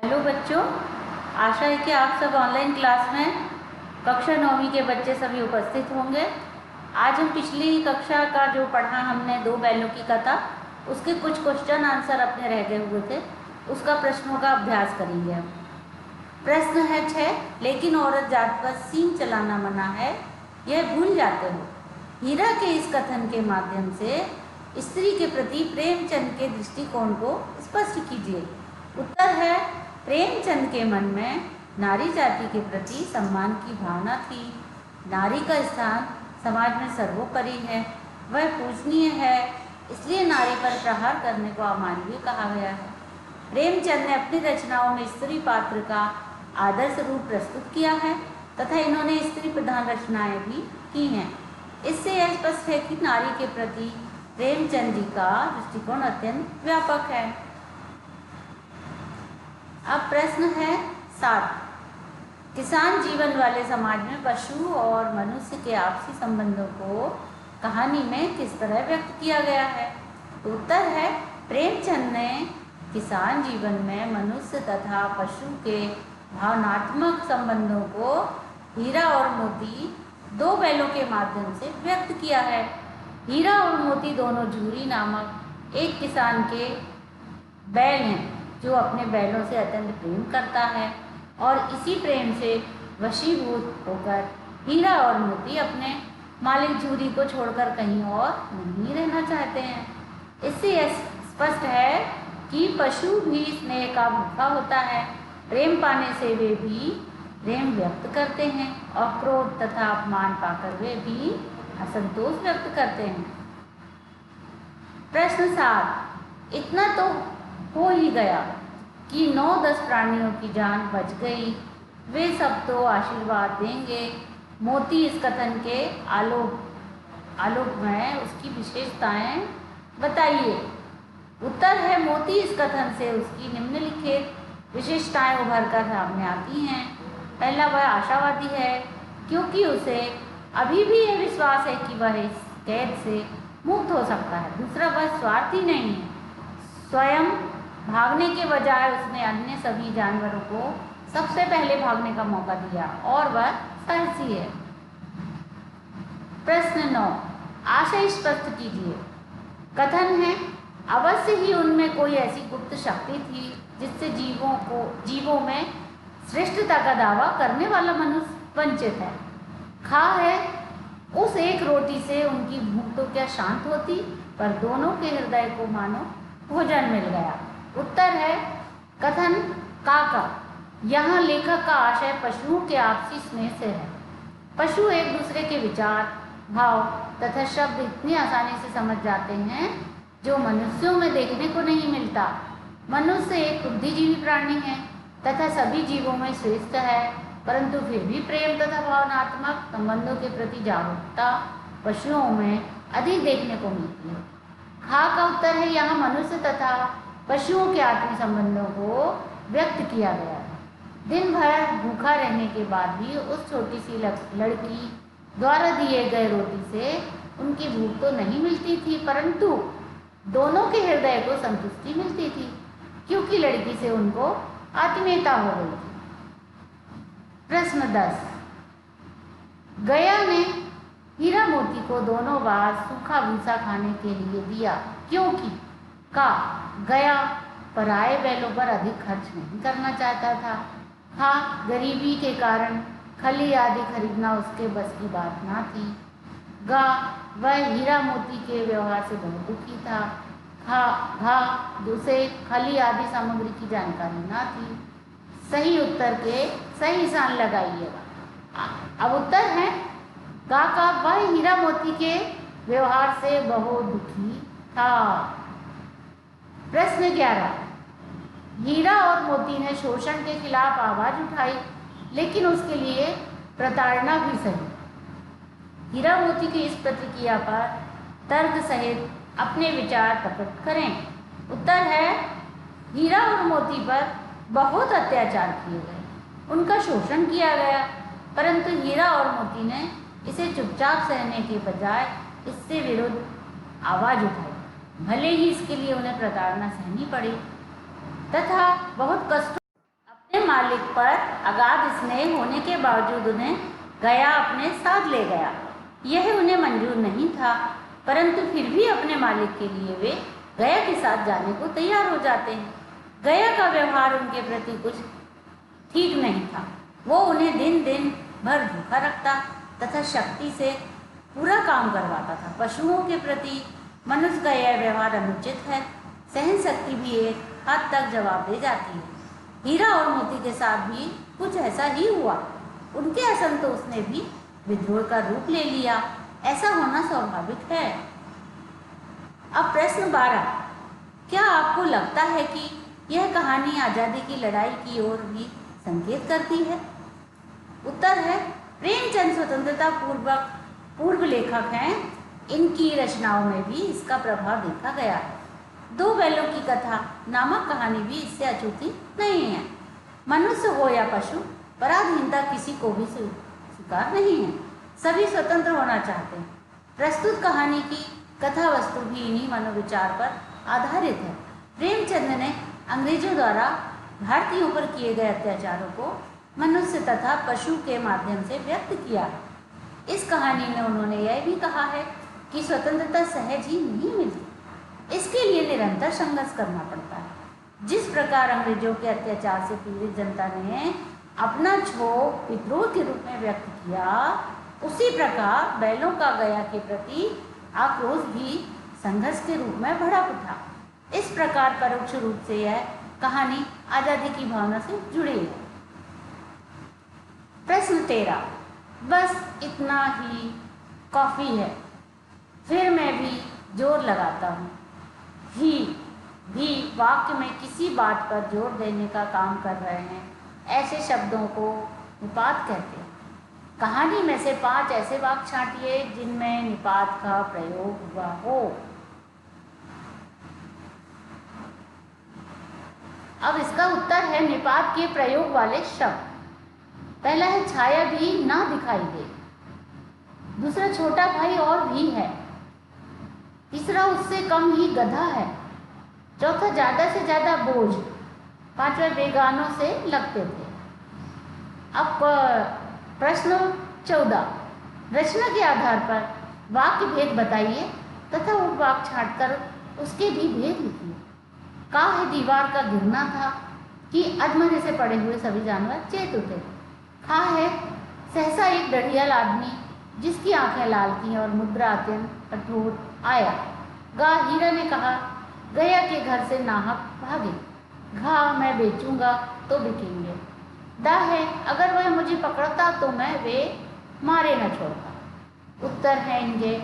Hello बच्चों, आशा है कि आप सब ऑनलाइन क्लास में कक्षा 9वीं के बच्चे सभी उपस्थित होंगे। आज हम पिछली कक्षा का जो पढ़ा हमने दो बैलों की कथा, उसके कुछ क्वेश्चन आंसर अपने रह गए हुए थे, उसका प्रश्नों का अभ्यास करेंगे हम। प्रश्न है 6, लेकिन औरत जात पर सींग चलाना मना है, यह भूल जाते हो। हीरा के इस कथन के माध्यम से स्त्री के प्रति प्रेमचंद के दृष्टिकोण को स्पष्ट कीजिए। उत्तर है, प्रेमचंद के मन में नारी जाति के प्रति सम्मान की भावना थी। नारी का स्थान समाज में सर्वोपरि है, वह पूजनीय है, इसलिए नारी पर प्रहार करने को अमानवीय कहा गया है। प्रेमचंद ने अपनी रचनाओं में स्त्री पात्र का आदर्श रूप प्रस्तुत किया है तथा इन्होंने स्त्री प्रधान रचनाएं भी की हैं। इससे यह स्पष्ट है कि नारी के प्रति प्रेमचंद जी का दृष्टिकोण अत्यंत व्यापक है। अब प्रश्न है 7, किसान जीवन वाले समाज में पशु और मनुष्य के आपसी संबंधों को कहानी में किस तरह व्यक्त किया गया है। उत्तर है, प्रेमचंद ने किसान जीवन में मनुष्य तथा पशु के भावनात्मक संबंधों को हीरा और मोती दो बैलों के माध्यम से व्यक्त किया है। हीरा और मोती दोनों झूरी नामक एक किसान के बैल हैं जो अपने बैलों से अत्यंत प्रेम करता है और इसी प्रेम से वशीभूत होकर हीरा और मोती अपने मालिक झूरी को छोड़कर कहीं और नहीं रहना चाहते हैं। इससे यह स्पष्ट है कि पशु भी स्नेह का भूखा होता है। प्रेम पाने से वे भी प्रेम व्यक्त करते हैं और क्रोध तथा अपमान पाकर वे भी असंतोष व्यक्त करते हैं। प्रश्न 7, इतना तो हो ही गया कि 9-10 प्राणियों की जान बच गई, वे सब तो आशीर्वाद देंगे। मोती इस कथन के आलोक में उसकी विशेषताएं बताइए। उत्तर है, मोती इस कथन से उसकी निम्नलिखित विशेषताएं उभर कर सामने आती हैं। पहला, वह आशावादी है क्योंकि उसे अभी भी यह विश्वास है कि वह इस कैद से मुक्त हो सकता है। दूसरा, वह स्वार्थी नहीं है, स्वयं भागने के बजाय उसने अन्य सभी जानवरों को सबसे पहले भागने का मौका दिया और वह साहसी है। प्रश्न 9, आशय स्पष्ट कीजिए। कथन है, अवश्य ही उनमें कोई ऐसी गुप्त शक्ति थी जिससे जीवों में श्रेष्ठता का दावा करने वाला मनुष्य वंचित है। खा है, उस एक रोटी से उनकी भूख तो क्या शांत होती, पर दोनों के हृदय को मानो भोजन मिल गया। उत्तर है, कथन का यहाँ लेखक का आशय पशुओं के आपसी स्नेह से है। पशु एक दूसरे के विचार, भाव तथा शब्द इतनी आसानी से समझ जाते हैं जो मनुष्यों में देखने को नहीं मिलता। मनुष्य एक बुद्धिजीवी प्राणी है तथा सभी जीवों में श्रेष्ठ है, परंतु फिर भी प्रेम तथा भावनात्मक संबंधों के प्रति जागरूकता पशुओं में अधिक देखने को मिलती है। खा का उत्तर है, यहाँ मनुष्य तथा पशुओं के आत्मीय संबंधों को व्यक्त किया गया है। दिन भर भूखा रहने के बाद भी उस छोटी सी लड़की द्वारा दिए गए रोटी से उनकी भूख तो नहीं मिलती थी, परंतु दोनों के हृदय को संतुष्टि मिलती थी क्योंकि लड़की से उनको आत्मीयता हो गई थी। प्रश्न 10, गया ने हीरा मोती को दोनों बार सूखा भूसा खाने के लिए दिया क्योंकि का गया पराये बैलों पर अधिक खर्च नहीं करना चाहता था। हाँ, गरीबी के कारण खली आदि खरीदना उसके बस की बात ना थी। गा, वह हीरा मोती के व्यवहार से बहुत दुखी था। घा, उसे खली आदि सामग्री की जानकारी ना थी। सही उत्तर के सही निशान लगाइएगा। अब उत्तर है, गा का, वह हीरा मोती के व्यवहार से बहुत दुखी था। प्रश्न 11, हीरा और मोती ने शोषण के खिलाफ आवाज उठाई, लेकिन उसके लिए प्रताड़ना भी सही। हीरा मोती की इस प्रतिक्रिया पर तर्क सहित अपने विचार प्रकट करें। उत्तर है, हीरा और मोती पर बहुत अत्याचार किए गए, उनका शोषण किया गया, परंतु हीरा और मोती ने इसे चुपचाप सहने के बजाय इससे विरुद्ध आवाज उठाई। भले ही इसके लिए उन्हें प्रताड़ना सहनी पड़ी तथा बहुत कष्ट अगाध स्नेह होने के बावजूद उन्हें गया अपने साथ ले गया। यह उन्हें मंजूर नहीं था, परंतु फिर भी अपने मालिक के लिए वे गया के साथ जाने को तैयार हो जाते हैं। गया का व्यवहार उनके प्रति कुछ ठीक नहीं था। वो उन्हें दिन दिन भर भूखा रखता तथा शक्ति से पूरा काम करवाता था। पशुओं के प्रति मनुष्य का यह व्यवहार अनुचित है। सहन शक्ति भी एक हद तक जवाब दे जाती है। हीरा और मोती के साथ भी कुछ ऐसा ही हुआ। उनके असंतोष ने भी विद्रोह का रूप ले लिया। ऐसा होना स्वाभाविक है। अब प्रश्न 12, क्या आपको लगता है कि यह कहानी आज़ादी की लड़ाई की ओर भी संकेत करती है? उत्तर है, प्रेमचंद स्वतंत्रता पूर्व लेखक हैं। इनकी रचनाओं में भी इसका प्रभाव देखा गया है। दो बैलों की कथा नामक कहानी भी इससे अछूती नहीं है। मनुष्य हो या पशु, पराधीनता किसी को भी स्वीकार नहीं है। सभी स्वतंत्र होना चाहते हैं। प्रस्तुत कहानी की कथा वस्तु भी इन्हीं मनोविचार पर आधारित है। प्रेमचंद ने अंग्रेजों द्वारा भारतीयों पर किए गए अत्याचारों को मनुष्य तथा पशु के माध्यम से व्यक्त किया है। इस कहानी में उन्होंने यह भी कहा है कि स्वतंत्रता सहज ही नहीं मिलती, इसके लिए निरंतर संघर्ष करना पड़ता है। जिस प्रकार अंग्रेजों के अत्याचार से पीड़ित जनता ने अपना क्षोभ विद्रोह के रूप में व्यक्त किया, उसी प्रकार बैलों का गया के प्रति आक्रोश भी संघर्ष के रूप में भड़क उठा। इस प्रकार परोक्ष रूप से यह कहानी आज़ादी की भावना से जुड़ी है। प्रश्न 13, बस इतना ही काफ़ी है, फिर मैं भी जोर लगाता हूँ। ही भी वाक्य में किसी बात पर जोर देने का काम कर रहे हैं। ऐसे शब्दों को निपात कहते हैं। कहानी में से 5 ऐसे वाक्य छांटिए जिनमें निपात का प्रयोग हुआ हो। अब इसका उत्तर है निपात के प्रयोग वाले शब्द। पहला है छाया भी ना दिखाई दे। दूसरा छोटा भाई और भी है। तीसरा उससे कम ही गधा है। चौथा ज़्यादा से ज़्यादा बोझ। पांचवा बेगानों से लगते थे। अब प्रश्न 14, रचना के आधार पर वाक्य भेद बताइए तथा उपवाक्य छांटकर उसके भी भेद लिखिए। का है दीवार का गिरना था कि अधमरे से पड़े हुए सभी जानवर चेत उठे। खा है सहसा एक डढ़ियाल आदमी जिसकी आंखें लाल थीं और मुद्रा अत्यंत कठोर आया। गा हीरा ने कहा, गया के घर से नाहक भागे। घा मैं बेचूंगा तो बिकेंगे। दा है अगर वह मुझे पकड़ता तो मैं वे मारे न छोड़ता। उत्तर है इनके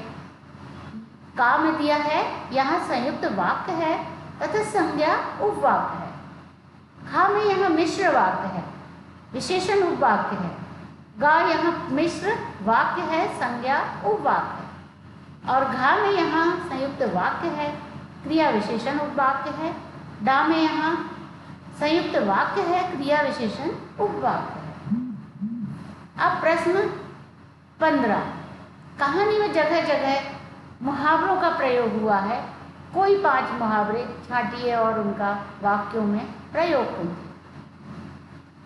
का में दिया है। यहाँ संयुक्त वाक्य है तथा संज्ञा उपवाक्य है। खा में यहाँ मिश्र वाक्य है, विशेषण उपवाक्य है। गा यहाँ मिश्र वाक्य है, संज्ञा उपवाक्य है। और घा में यहाँ संयुक्त वाक्य है, क्रिया विशेषण उपवाक्य है। डा में यहाँ संयुक्त वाक्य है, क्रिया विशेषण उपवाक्य है। अब प्रश्न 15, कहानी में जगह जगह मुहावरों का प्रयोग हुआ है। कोई 5 मुहावरे छांटिए और उनका वाक्यों में प्रयोग कीजिए।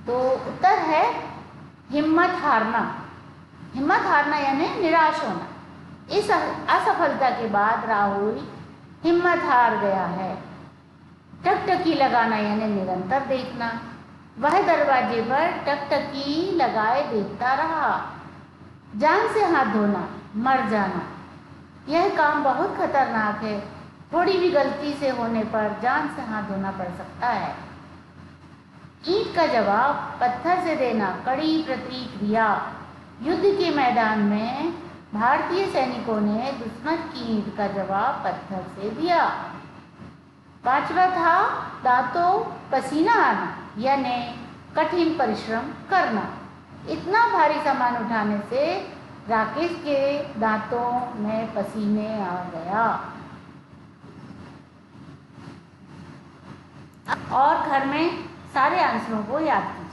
तो उत्तर है हिम्मत हारना। हिम्मत हारना यानी निराश होना। इस असफलता के बाद राहुल हिम्मत हार गया है। टकटकी लगाना यानी निरंतर देखना। वह दरवाजे पर टकटकी लगाए देखता रहा। जान से हाथ धोना, मर जाना। यह काम बहुत खतरनाक है। थोड़ी भी गलती से होने पर जान से हाथ धोना पड़ सकता है। ईंट का जवाब पत्थर से देना, कड़ी प्रतिक्रिया। युद्ध के मैदान में भारतीय सैनिकों ने दुश्मन की ईंट का जवाब पत्थर से दिया। 5वां था दांतों पसीना आना यानी कठिन परिश्रम करना। इतना भारी सामान उठाने से राकेश के दांतों में पसीने आ गया। और घर में सारे आंसरों को याद किया।